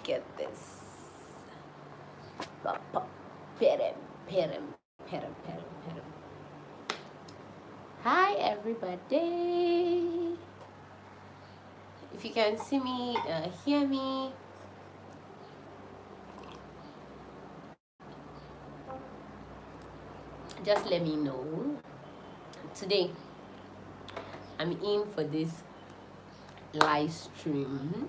get this. Pet him, pet him, pet him, pet him, pet him. Hi everybody. If you can see me, hear me, just let me know. Today I'm in for this live stream.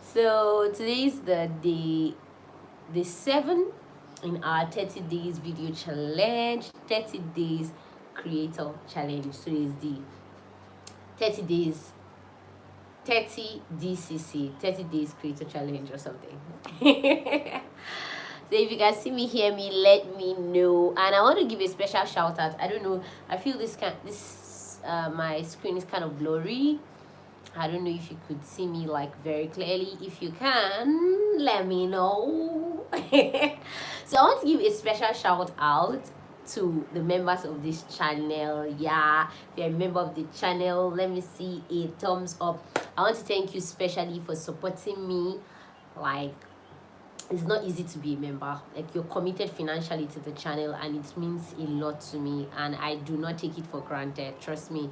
So today's the day 7 in our 30 days video challenge, 30 days creator challenge. So it's the 30 days 30 DCC, 30 days creator challenge or something. So if you guys see me, hear me, let me know. And I want to give a special shout out. I don't know, I feel my screen is kind of blurry. I don't know if you could see me like very clearly. If you can, let me know. So I want to give a special shout out to the members of this channel. Yeah, if you're a member of the channel, let me see a thumbs up. I want to thank you specially for supporting me. Like, it's not easy to be a member. Like, you're committed financially to the channel, and it means a lot to me, and I do not take it for granted. Trust me.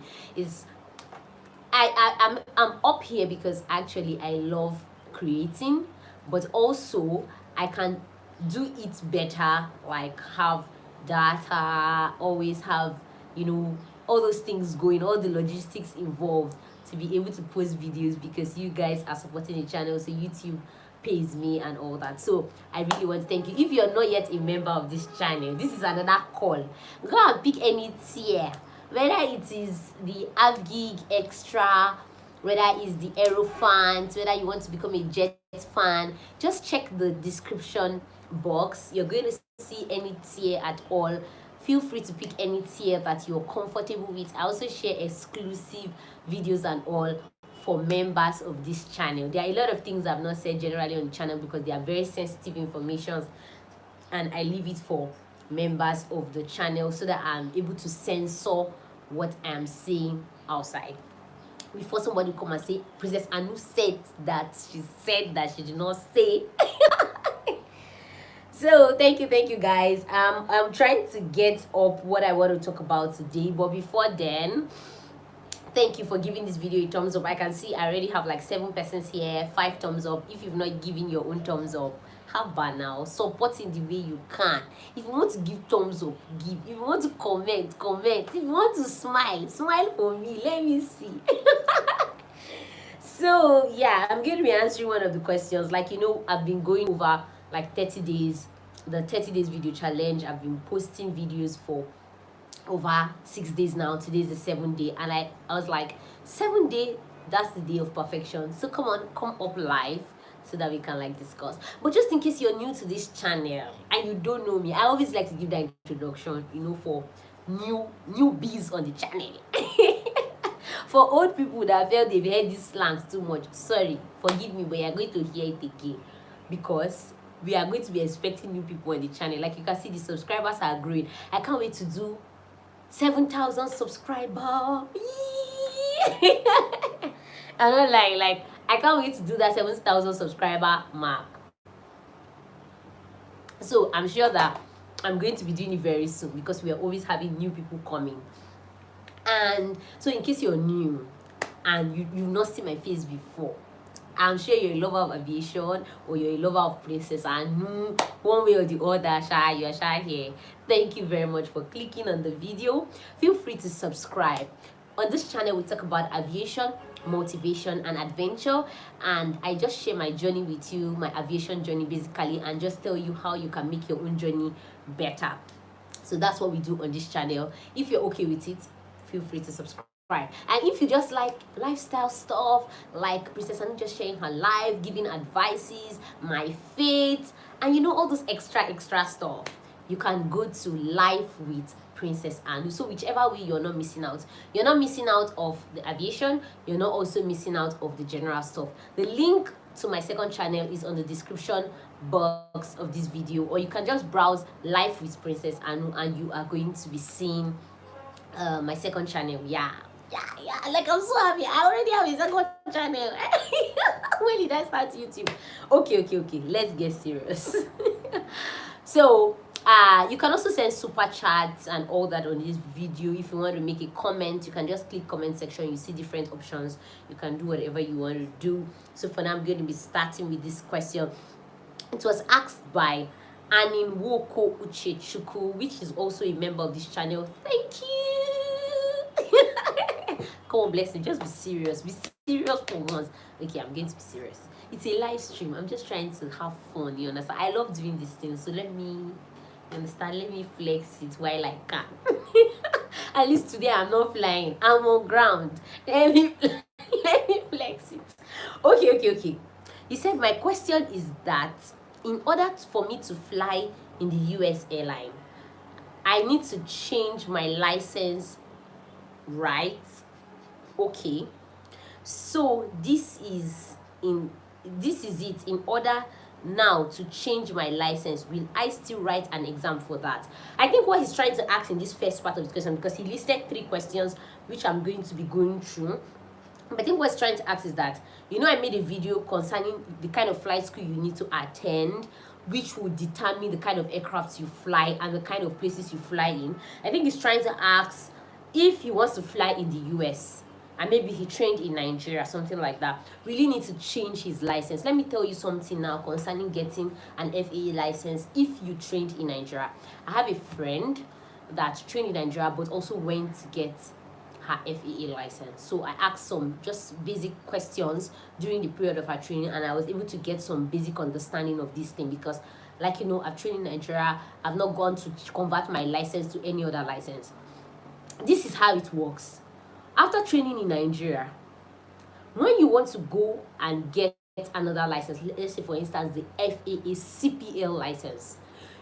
I'm up here because actually I love creating, but also I can do it better, like have data, always have, you know, all those things going, all the logistics involved to be able to post videos, because you guys are supporting the channel, so YouTube pays me and all that. So I really want to thank you. If you're not yet a member of this channel, this is another call. Go and pick any tier, whether it is the AvGig Extra, whether it's the Aero fans, whether you want to become a Jet fan. Just check the description box. You're going to see any tier at all. Feel free to pick any tier that you're comfortable with. I also share exclusive videos and all for members of this channel. There are a lot of things I've not said generally on the channel because they are very sensitive information, and I leave it for members of the channel so that I'm able to censor what I'm saying outside. Before somebody come and say, Princess Anu said that she did not say. So thank you guys. I'm trying to get up what I want to talk about today, but before then, thank you for giving this video a thumbs up. I can see I already have like 7 persons here, 5 thumbs up. If you've not given your own thumbs up, how about now? Support in the way you can. If you want to give thumbs up, give. If you want to comment. If you want to smile for me. Let me see. So yeah, I'm going to be answering one of the questions. Like, you know, I've been going over like 30 days, the 30 days video challenge. I've been posting videos for over 6 days now. Today's the 7th day, and I was like, 7th day, that's the day of perfection. So come on, come up live so that we can like discuss. But just in case you're new to this channel and you don't know me, I always like to give that introduction, you know, for newbies on the channel. For old people that feel they've heard these slangs too much, sorry, forgive me, but you're going to hear it again, because we are going to be expecting new people on the channel. Like you can see, the subscribers are growing. I can't wait to do 7,000 subscribers. I'm not like I can't wait to do that 7,000 subscriber mark. So I'm sure that I'm going to be doing it very soon, because we are always having new people coming. And so in case you're new and you've not seen my face before, I'm sure you're a lover of aviation, or you're a lover of Princess Anu, one way or the other. You're shy here. Thank you very much for clicking on the video. Feel free to subscribe. On this channel, we talk about aviation, motivation, and adventure, and I just share my journey with you, my aviation journey basically, and just tell you how you can make your own journey better. So that's what we do on this channel. If you're okay with it, feel free to subscribe. And if you just like lifestyle stuff, like Princess Anu just sharing her life, giving advices, my faith, and you know, all those extra stuff, you can go to Life with Princess Anu. So whichever way, you're not missing out. You're not missing out of the aviation, you're not also missing out of the general stuff. The link to my second channel is on the description box of this video, or you can just browse Life with Princess Anu and you are going to be seeing my second channel. Yeah, Yeah, like I'm so happy. I already have a second channel. When did I start YouTube? Okay. Let's get serious. So, you can also send super chats and all that on this video. If you want to make a comment, you can just click comment section. You see different options. You can do whatever you want to do. So for now, I'm going to be starting with this question. It was asked by Aninwoko Uchechuku, which is also a member of this channel. Thank you. Come on, bless him. Just be serious. Be serious for once. Okay, I'm going to be serious. It's a live stream. I'm just trying to have fun. You understand? I love doing this thing. So let me, you understand? Let me flex it while I can. At least today I'm not flying. I'm on ground. Let me flex it. Okay. He said, my question is that in order for me to fly in the US airline, I need to change my license, right? Okay. So this is it. In order now to change my license, will I still write an exam for that? I think what he's trying to ask in this first part of the question, because he listed 3 questions which I'm going to be going through, but I think what he's trying to ask is that, you know, I made a video concerning the kind of flight school you need to attend, which will determine the kind of aircraft you fly and the kind of places you fly in. I think he's trying to ask if he wants to fly in the US and maybe he trained in Nigeria, something like that, really need to change his license. Let me tell you something now concerning getting an FAA license if you trained in Nigeria. I have a friend that trained in Nigeria but also went to get her FAA license. So I asked some just basic questions during the period of her training, and I was able to get some basic understanding of this thing because, like, you know, I've trained in Nigeria. I've not gone to convert my license to any other license. This is how it works. After training in Nigeria, when you want to go and get another license, let's say for instance the FAA CPL license,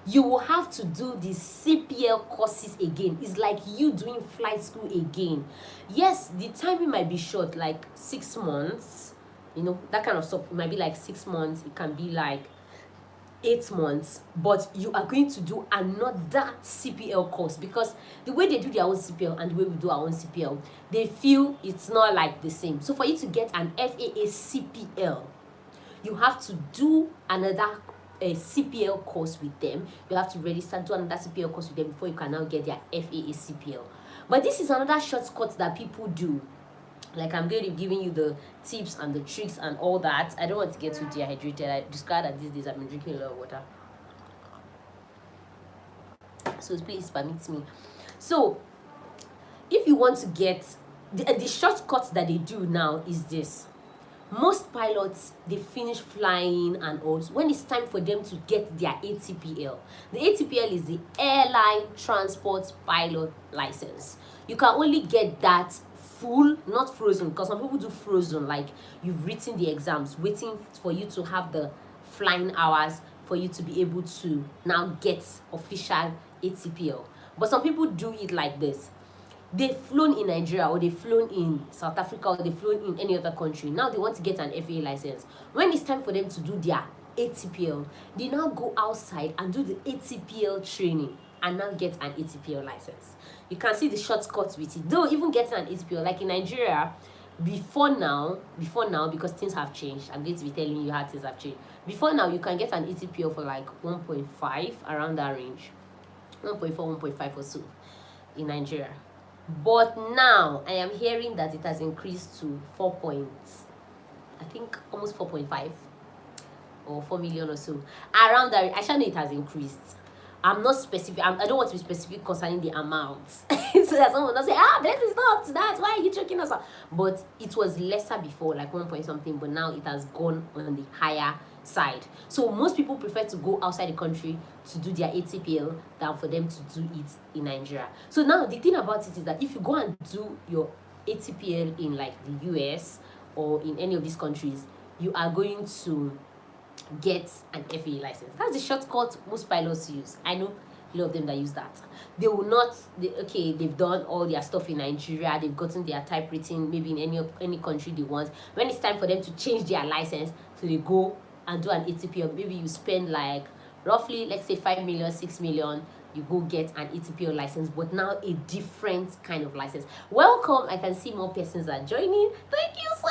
you will have to do the CPL courses again. It's like you doing flight school again. Yes, the timing might be short, like 6 months, you know, that kind of stuff. It might be like 6 months, it can be like 8 months, but you are going to do another CPL course because the way they do their own CPL and the way we do our own CPL, they feel it's not like the same. So for you to get an FAA CPL, you have to do another CPL course with them. You have to register, do another CPL course with them before you can now get their FAA CPL. But this is another shortcut that people do. Like, I'm going to be giving you the tips and the tricks and all that. I don't want to get too dehydrated. I discovered that these days I've been drinking a lot of water. So please permit me. So if you want to get the shortcut that they do now is this. Most pilots, they finish flying and all. When it's time for them to get their ATPL, the ATPL is the Airline Transport Pilot License. You can only get that full, not frozen, because some people do frozen, like you've written the exams, waiting for you to have the flying hours for you to be able to now get official ATPL. But some people do it like this. They've flown in Nigeria, or they've flown in South Africa, or they've flown in any other country. Now they want to get an FAA license. When it's time for them to do their ATPL, they now go outside and do the ATPL training and now get an ATPL license. You can see the shortcuts with it. Though even getting an ATPL, like in Nigeria, before now, because things have changed, I'm going to be telling you how things have changed. Before now, you can get an ATPL for like 1.5, around that range. 1.4, 1.5 or so in Nigeria. But now I am hearing that it has increased to 4 points, I think almost 4.5 or 4 million or so. Around that, I shall know it has increased. I'm not specific. I don't want to be specific concerning the amount. So that someone will not say, this is not up to that. Why are you choking us up? But it was lesser before, like 1 point something, but now it has gone on the higher side. So most people prefer to go outside the country to do their ATPL than for them to do it in Nigeria. So now the thing about it is that if you go and do your ATPL in like the US or in any of these countries, you are going to get an FAA license. That's the shortcut most pilots use. I know a lot of them that use that. They will not, they've done all their stuff in Nigeria, they've gotten their type rating maybe in any country they want. When it's time for them to change their license, so they go and do an ATPL. Maybe you spend like roughly, let's say 5 million, 6 million, you go get an ATPL license, but now a different kind of license. Welcome. I can see more persons are joining. Thank you so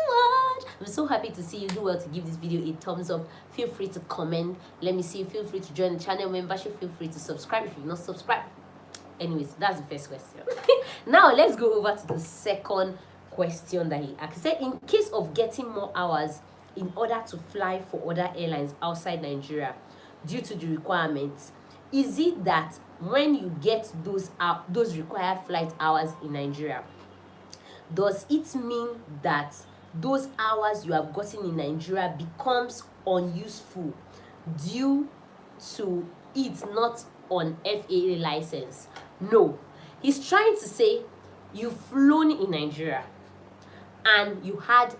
much. I'm so happy to see you. Do well to give this video a thumbs up. Feel free to comment. Let me see. Feel free to join the channel membership. Feel free to subscribe if you've not subscribed. Anyways, that's the first question. Now let's go over to the second question that he asked. He said, in case of getting more hours in order to fly for other airlines outside Nigeria due to the requirements, is it that when you get those required flight hours in Nigeria, does it mean that those hours you have gotten in Nigeria becomes unuseful due to it not on FAA license? No. He's trying to say you've flown in Nigeria and you had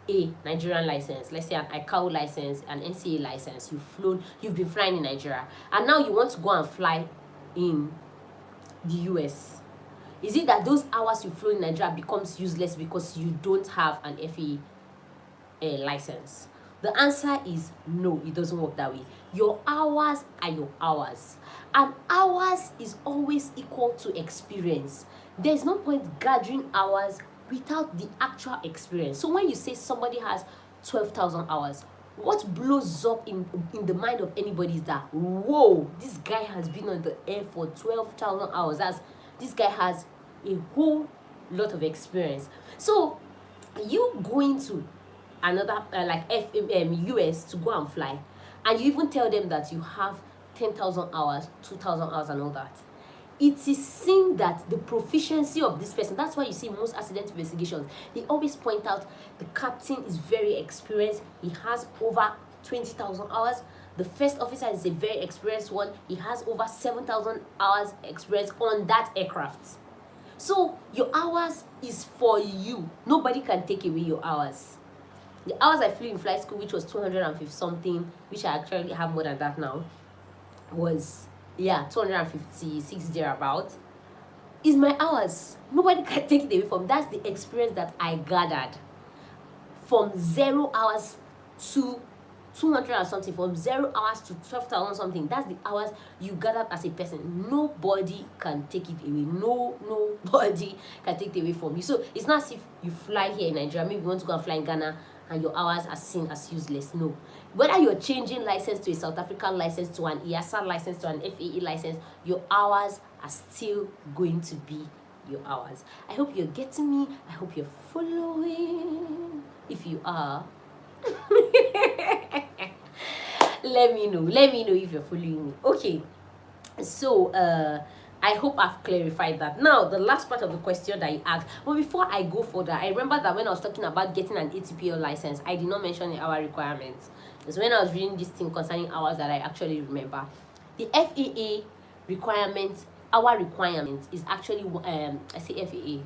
a Nigerian license, let's say an ICAO license, an NCA license, you've been flying in Nigeria, and now you want to go and fly in the US. Is it that those hours you flew in Nigeria becomes useless because you don't have an FAA license? The answer is no, it doesn't work that way. Your hours are your hours, and hours is always equal to experience. There's no point gathering hours without the actual experience. So when you say somebody has 12,000 hours, what blows up in the mind of anybody is that, whoa, this guy has been on the air for 12,000 hours. This guy has a whole lot of experience. So you going to another US to go and fly, and you even tell them that you have 10,000 hours, 2,000 hours and all that, it is seen that the proficiency of this person. That's why you see most accident investigations, they always point out the captain is very experienced, he has over 20,000 hours. The first officer is a very experienced one, he has over 7,000 hours experience on that aircraft. So your hours is for you. Nobody can take away your hours. The hours I flew in flight school, which was 250 something, which I actually have more than that now, was 256 thereabout, is my hours. Nobody can take it away from me. That's the experience that I gathered from 0 hours to 200 and something, from 0 hours to 12,000 something. That's the hours you gathered as a person. Nobody can take it away. Nobody can take it away from you. So it's not as if you fly here in Nigeria, maybe you want to go and fly in Ghana, and your hours are seen as useless. No. Whether you're changing license to a South African license, to an EASA license, to an FAA license, your hours are still going to be your hours. I hope you're getting me. I hope you're following. If you are, let me know if you're following me. Okay, so I hope I've clarified that. Now, the last part of the question that you asked, but before I go further, I remember that when I was talking about getting an ATPL license, I did not mention the hour requirements. It's when I was reading this thing concerning hours that I actually remember. The FAA requirements, hour requirements is actually, I say FAA,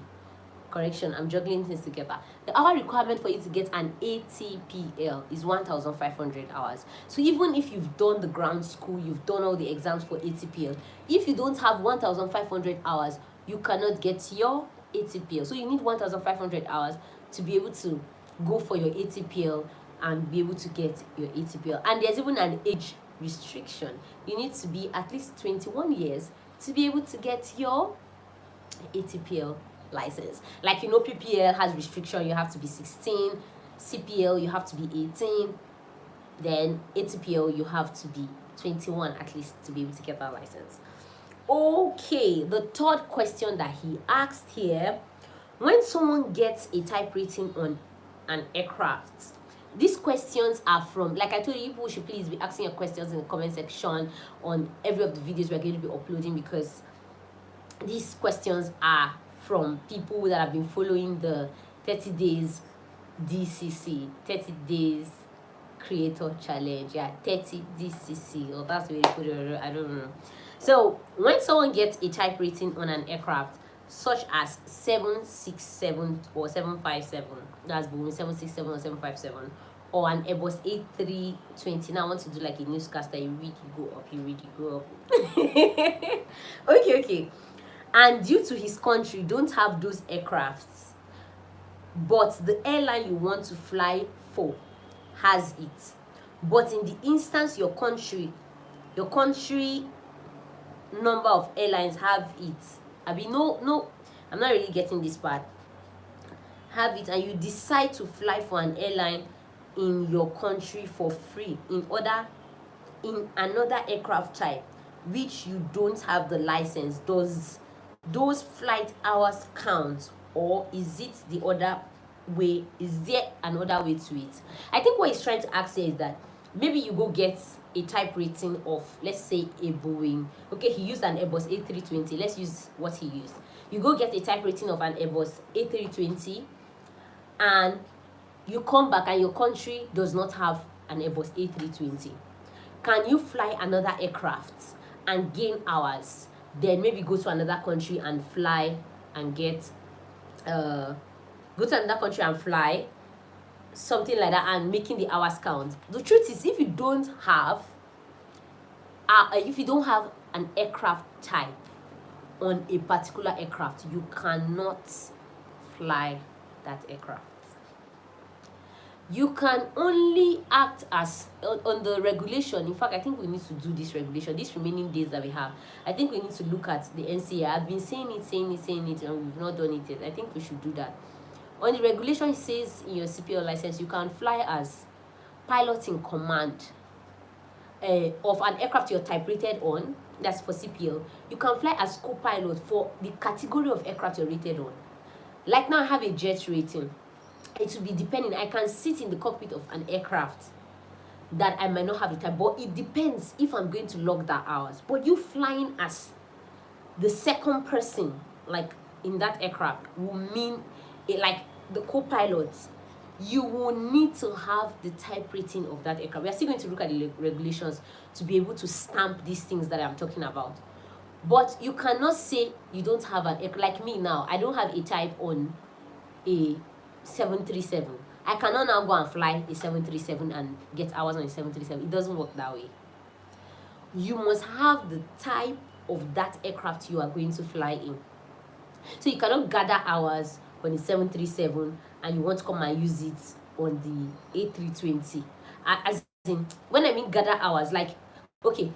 correction, I'm juggling things together. The hour requirement for you to get an ATPL is 1,500 hours. So even if you've done the ground school, you've done all the exams for ATPL, if you don't have 1,500 hours, you cannot get your ATPL. So you need 1,500 hours to be able to go for your ATPL and be able to get your ATPL. And there's even an age restriction. You need to be at least 21 years to be able to get your ATPL license. Like, you know, PPL has restriction, you have to be 16, CPL you have to be 18, then ATPL you have to be 21 at least to be able to get that license. Okay, the third question that he asked here, when someone gets a type rating on an aircraft, these questions are from, like I told you, people should please be asking your questions in the comment section on every of the videos we're going to be uploading, because these questions are from people that have been following the 30 days DCC, 30 days creator challenge, 30 DCC, or that's the way they put it, I don't know. So when someone gets a type rating on an aircraft such as 767 or 757, that's Boeing 767 or 757, or an Airbus A320. Now I want to do like a newscaster, you read, you go up, you read, you go up. okay. And due to his country don't have those aircrafts, but the airline you want to fly for has it, but in the instance your country number of airlines have it. I mean, no, I'm not really getting this part. Have it, and you decide to fly for an airline in your country for free in another aircraft type which you don't have the license, does those flight hours count, or is it the other way? Is there another way to it? I think what he's trying to ask here is that maybe you go get a type rating of, let's say, a Boeing. Okay, he used an Airbus A320. Let's use what he used. You go get a type rating of an Airbus A320, and you come back and your country does not have an Airbus A320. Can you fly another aircraft and gain hours, then maybe go to another country and fly and get go to another country and fly something like that and making the hours count? The truth is, if you don't have an aircraft type on a particular aircraft, you cannot fly that aircraft. You can only act as on the regulation. In fact, I think we need to do this regulation, these remaining days that we have. I think we need to look at the NCA. I've been saying it, and we've not done it yet. I think we should do that. On the regulation, it says in your CPL license, you can fly as pilot in command of an aircraft you're type rated on. That's for CPL. You can fly as co-pilot for the category of aircraft you're rated on. Like now, I have a jet rating. It will be depending. I can sit in the cockpit of an aircraft that I might not have the type, but it depends if I'm going to log that hours. But you flying as the second person, like in that aircraft, will mean it, like the co-pilot, you will need to have the type rating of that aircraft. We are still going to look at the regulations to be able to stamp these things that I'm talking about. But you cannot say you don't have an aircraft. Like me now, I don't have a type on a 737. I cannot now go and fly a 737 and get hours on a 737. It doesn't work that way. You must have the type of that aircraft you are going to fly in. So you cannot gather hours on a 737 and you want to come and use it on the A320. As in, when I mean gather hours, like, okay,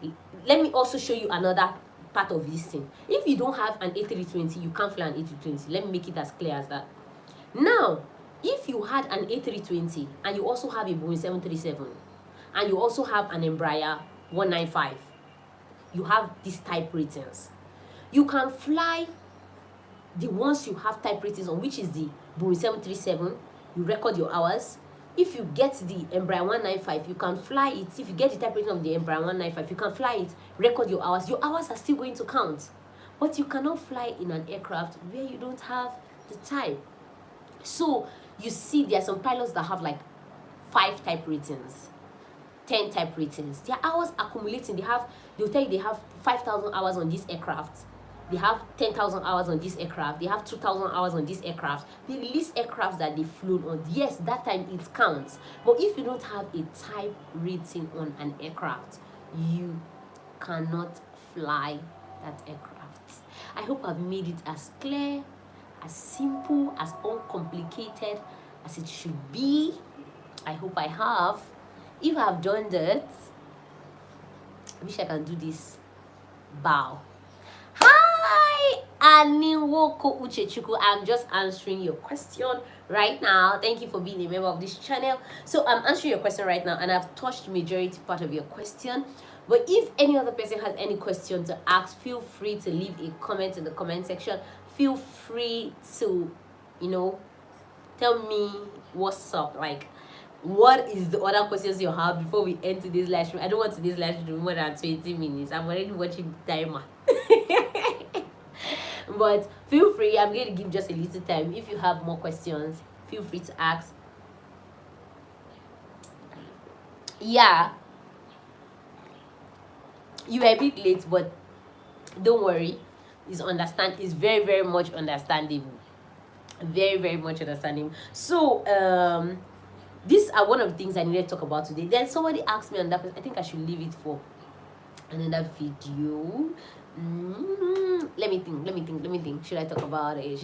let me also show you another part of this thing. If you don't have an A320, you can't fly an A320. Let me make it as clear as that. Now, if you had an A320 and you also have a Boeing 737 and you also have an Embraer 195, you have these type ratings. You can fly the ones you have type ratings on, which is the Boeing 737. You record your hours. If you get the Embraer 195, you can fly it. If you get the type rating of the Embraer 195, you can fly it, record your hours. Your hours are still going to count. But you cannot fly in an aircraft where you don't have the type. So you see, there are some pilots that have like 5 type ratings, 10 type ratings. Their hours accumulating. They'll tell you they have 5,000 hours on this aircraft. They have 10,000 hours on this aircraft. They have 2,000 hours on this aircraft. They release aircraft that they flew on. Yes, that time it counts. But if you don't have a type rating on an aircraft, you cannot fly that aircraft. I hope I've made it as clear, as simple, as uncomplicated as it should be. I hope I have. If I have done that, I wish I can do this bow. Hi, Aniwoko Uchechuku. I'm just answering your question right now. Thank you for being a member of this channel. So I'm answering your question right now, and I've touched majority part of your question. But if any other person has any question to ask, feel free to leave a comment in the comment section. Feel free to, tell me what's up. Like, what is the other questions you have before we end today's live stream? I don't want today's live stream more than 20 minutes. I'm already watching the timer. But feel free. I'm going to give just a little time. If you have more questions, feel free to ask. Yeah, you were a bit late, but don't worry. It's very, very much understandable. Very, very much understandable. So these are one of the things I needed to talk about today. Then somebody asked me on that. I think I should leave it for another video. Let me think. Should I talk about it?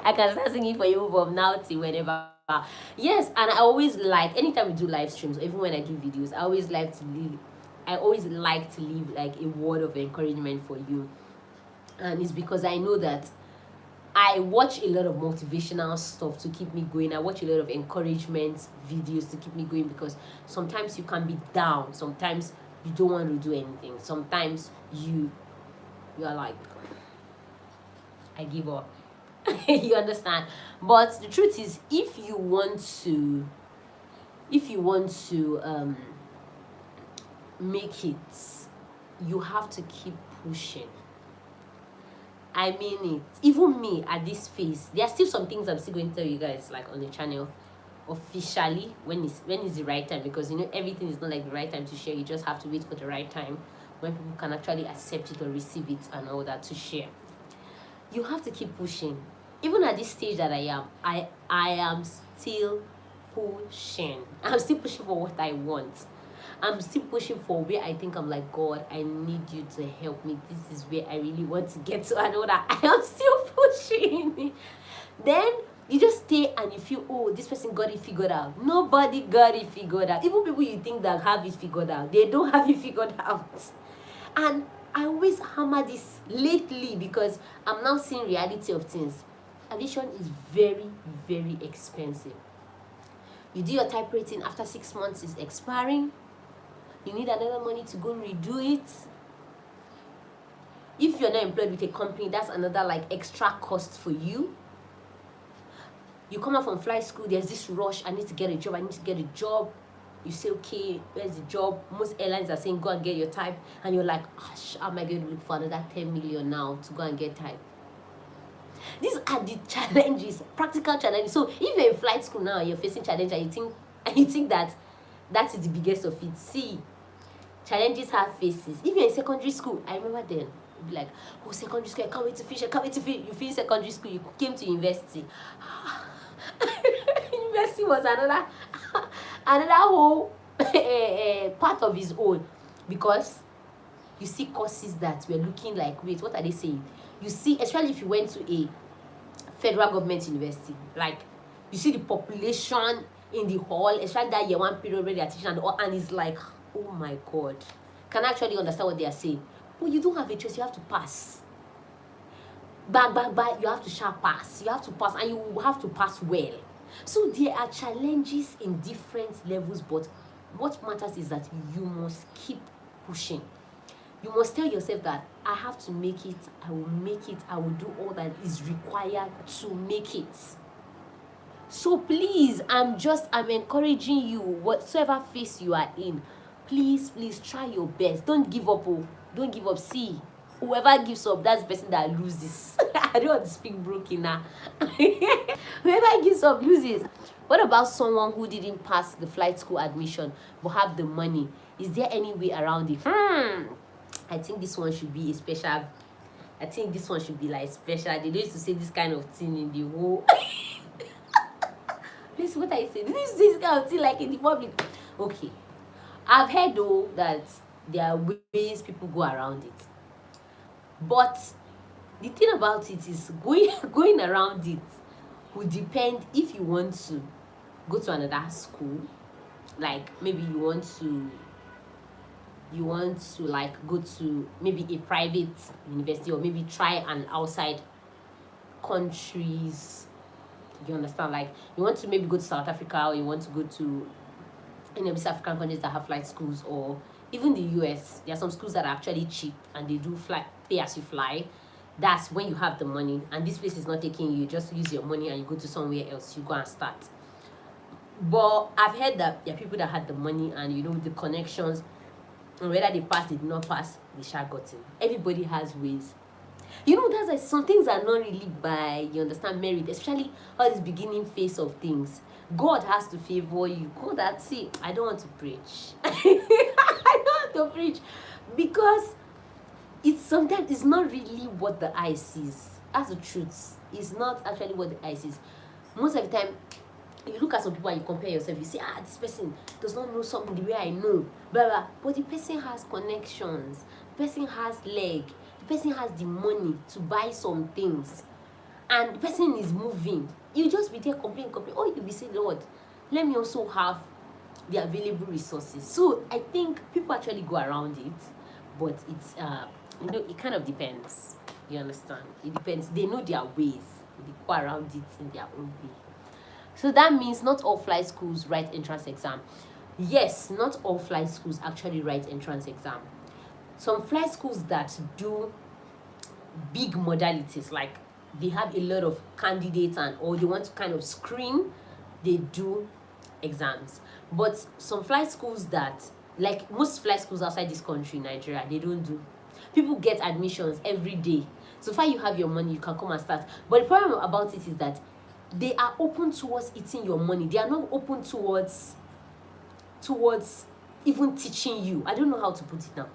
I can start singing for you from now till whenever. Yes, and I always like, anytime we do live streams, or even when I do videos, I always like to I always like to leave like a word of encouragement for you, and it's because I know that I watch a lot of motivational stuff to keep me going. I watch a lot of encouragement videos to keep me going, because sometimes you can be down, sometimes you don't want to do anything, sometimes you are like, I give up. You understand? But the truth is, if you want to make it, you have to keep pushing. I mean it. Even me at this phase, there are still some things I'm still going to tell you guys, like on the channel, officially, when is the right time, because you know everything is not like the right time to share. You just have to wait for the right time when people can actually accept it or receive it and all that to share. You have to keep pushing. Even at this stage that I am still pushing. I'm still pushing for what I want. I'm still pushing for where I think I'm like, God, I need you to help me. This is where I really want to get to. I know that I am still pushing. Then you just stay and you feel, oh, this person got it figured out. Nobody got it figured out. Even people you think that have it figured out, they don't have it figured out. And I always hammer this lately because I'm now seeing reality of things. Aviation is very, very expensive. You do your type rating, after 6 months is expiring. You need another money to go redo it. If you're not employed with a company, that's another like extra cost for you. You come out from flight school, there's this rush, I need to get a job. You say, okay, where's the job? Most airlines are saying, go and get your type. And you're like, how am I going to look for another 10 million now to go and get type? These are the challenges, practical challenges. So if you're in flight school now, you're facing challenge, and you think that is the biggest of it. See, challenges have faces. If you're in secondary school, I remember then, you'd be like, oh, secondary school, I can't wait to finish. You finish secondary school, you came to university. University was another whole part of its own, because you see courses that were looking like, wait, what are they saying? You see, especially if you went to a federal government university, like you see the population in the hall, especially that year one period where they are teaching, and it's like, oh my God, can I actually understand what they are saying? But you don't have a choice, you have to pass. But you have to sharp pass. You have to pass, and you have to pass well. So there are challenges in different levels, but what matters is that you must keep pushing. You must tell yourself that I have to make it, I will make it, I will do all that is required to make it. So please, I'm encouraging you, whatsoever phase you are in, please try your best. Don't give up. Don't give up. See, whoever gives up, that's the person that loses. I don't want to speak broken now. Whoever gives up loses. What about someone who didn't pass the flight school admission but have the money? Is there any way around it? I think this one should be a special. I think this one should be like special. They used to say this kind of thing in the whole. Listen, what I say. This kind of thing like in the public. Okay, I've heard though that there are ways people go around it, but the thing about it is going around it would depend if you want to go to another school, like maybe you want to like go to maybe a private university, or maybe try an outside countries. You understand? Like you want to maybe go to South Africa, or you want to go to any of these African countries that have flight schools, or even the US. There are some schools that are actually cheap and they do pay as you fly. That's when you have the money, and this place is not taking you. Just use your money and you go to somewhere else. You go and start. But I've heard that there are people that had the money and the connections, and whether they pass, they did not pass, they shall got in. Everybody has ways. That's like some things are not really by, merit, especially all this beginning phase of things. God has to favor you. God, see, I don't want to preach. I don't want to preach, because sometimes it's not really what the eye sees. That's the truth. It's not actually what the eye sees. Most of the time, you look at some people and you compare yourself, you say, this person does not know something the way I know, blah, blah. But the person has connections, the person has leg, the person has the money to buy some things, and the person is moving. You just be there complaining. Oh, you'll be saying, Lord, let me also have the available resources. So I think people actually go around it, but it's it kind of depends. You understand? It depends. They know their ways. They go around it in their own way. So that means not all flight schools write entrance exam. Yes, not all flight schools actually write entrance exam. Some flight schools that do big modalities, like they have a lot of candidates and or they want to kind of screen, they do exams. But some flight schools that, like most flight schools outside this country, Nigeria, they don't do. People get admissions every day. So far you have your money, you can come and start. But the problem about it is that they are open towards eating your money. They are not open towards even teaching you. I don't know how to put it now.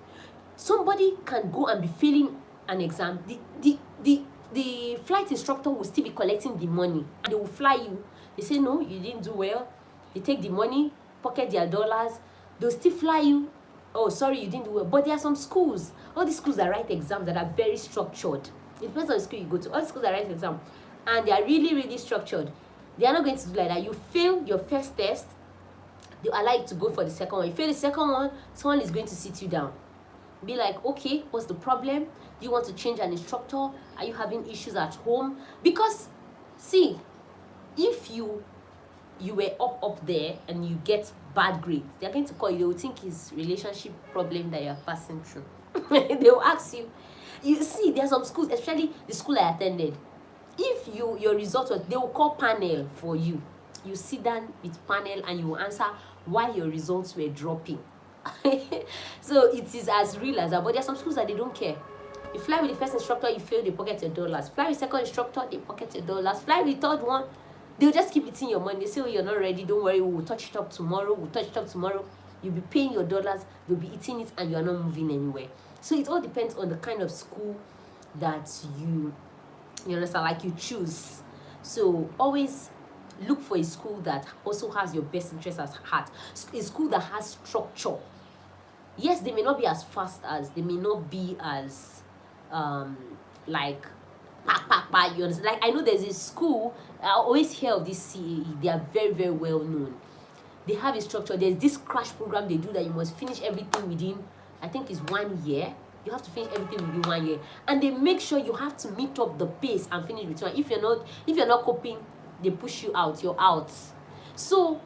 Somebody can go and be failing an exam. The flight instructor will still be collecting the money and they will fly you. They say no, you didn't do well. They take the money, pocket their dollars. They'll still fly you. Oh, sorry, you didn't do well. But there are some schools, all these schools that write exams that are very structured. It depends on the school you go to. All the schools that write exams and they are really, really structured. They are not going to do like that. You fail your first test, they allow you to go for the second one. You fail the second one, someone is going to sit you down. Be like, okay, what's the problem? Do you want to change an instructor? Are you having issues at home? Because, see, if you were up there and you get bad grades, they're going to call you. They will think it's relationship problem that you're passing through. They will ask you. You see, there are some schools, especially the school I attended. If your results, they will call panel for you. You sit down with panel and you will answer why your results were dropping. So it is as real as that. But there are some schools that they don't care. You fly with the first instructor, you fail, they pocket your dollars. Fly with the second instructor, they pocket your dollars. Fly with the third one, they'll just keep eating your money. They say, oh, you're not ready, don't worry, we'll touch it up tomorrow, You'll be paying your dollars, they'll be eating it, and you're not moving anywhere. So it all depends on the kind of school that you understand, like you choose. So always look for a school that also has your best interest at heart. A school that has structure. Yes, they may not be as fast as, they may not be as like you understand. Like I know there's a school, I always hear of this CAE, they are very, very well known. They have a structure. There's this crash program they do that you must finish everything within, I think it's 1 year. You have to finish everything within 1 year, and they make sure you have to meet up the pace and finish with one. If you're not coping, they push you out. You're out. So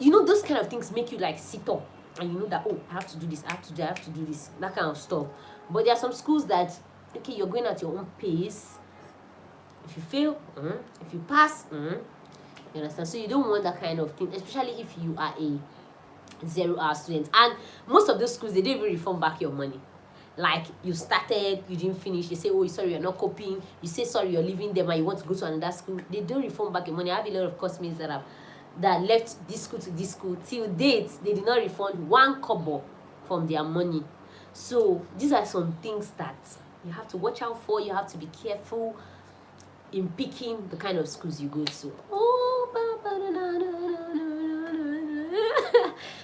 those kind of things make you like sit up, and you know that, oh, I have to do this, I have to do this, that kind of stuff. But there are some schools that, okay, you're going at your own pace. If you fail, if you pass, you understand. So you don't want that kind of thing, especially if you are a 0-hour student. And most of those schools, they don't even refund back your money. Like you started, you didn't finish, they say, oh, sorry, you're not coping. You say sorry, you're leaving them and you want to go to another school. They don't refund back your money. I have a lot of classmates that left this school to this school. Till date, they did not refund 1 kobo from their money. So these are some things that you have to watch out for. You have to be careful in picking the kind of schools you go to.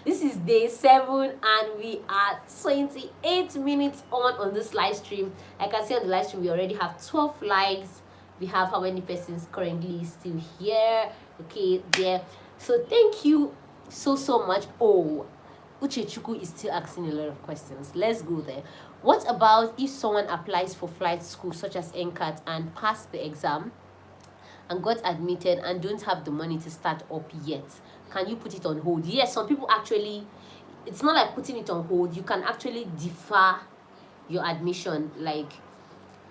This is day 7 and we are 28 minutes on this live stream. Like I can see on the live stream, we already have 12 likes. We have how many persons currently still here? Okay, there. So thank you so much. Oh, Uchechukwu is still asking a lot of questions. Let's go there. What about if someone applies for flight school such as NCAT and passed the exam and got admitted and don't have the money to start up yet? Can you put it on hold? Yes, some people actually, it's not like putting it on hold. You can actually defer your admission. Like,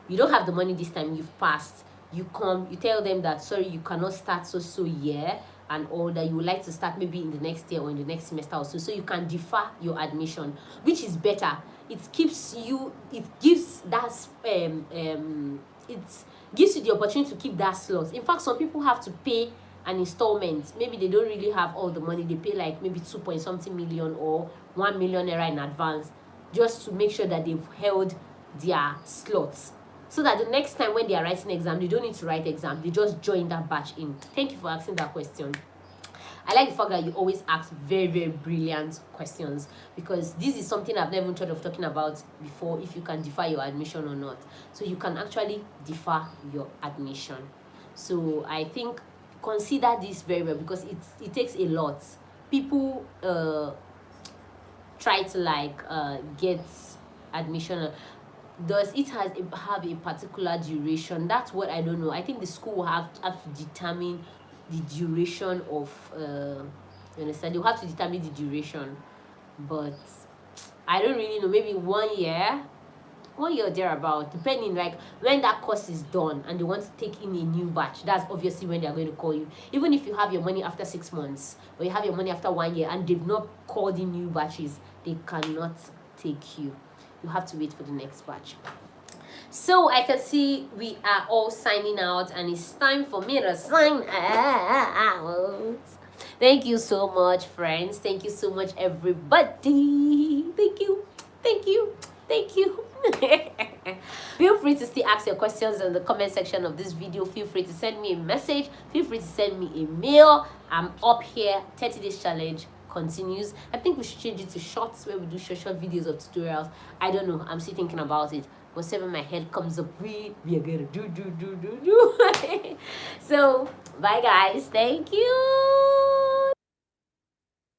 you don't have the money this time, you've passed. You come, you tell them that, sorry, you cannot start so year and all that. You would like to start maybe in the next year or in the next semester or so. So you can defer your admission, which is better. It keeps you, it gives that, it gives you the opportunity to keep that slot. In fact, some people have to pay an installment. Maybe they don't really have all the money. They pay like maybe 2 point something million or 1 million naira in advance just to make sure that they've held their slots. So that the next time when they are writing exam, they don't need to write exam. They just join that batch in. Thank you for asking that question. I like the fact that you always ask very, very brilliant questions, because this is something I've never thought of talking about before, if you can defer your admission or not. So you can actually defer your admission. So I think consider this very well, because it takes a lot people try to like get admission, does it have a particular duration? That's what I don't know. I think the school will have to determine the duration of you understand, they'll have to determine the duration, but I don't really know, maybe 1 year, 1 year or thereabout, depending, like when that course is done and they want to take in a new batch, that's obviously when they're going to call you. Even if you have your money after 6 months or you have your money after 1 year and they've not called in new batches, they cannot take you. You have to wait for the next batch. So I can see we are all signing out, and it's time for me to sign out. Thank you so much, friends. Thank you so much, everybody. Thank you. Thank you. Thank you. Feel free to still ask your questions in the comment section of this video. Feel free to send me a message. Feel free to send me a mail. I'm up here. 30 days challenge continues. I think we should change it to shorts, where we do short videos of tutorials. I don't know. I'm still thinking about it. Whatever my head comes up with, we are gonna do. So bye guys. Thank you.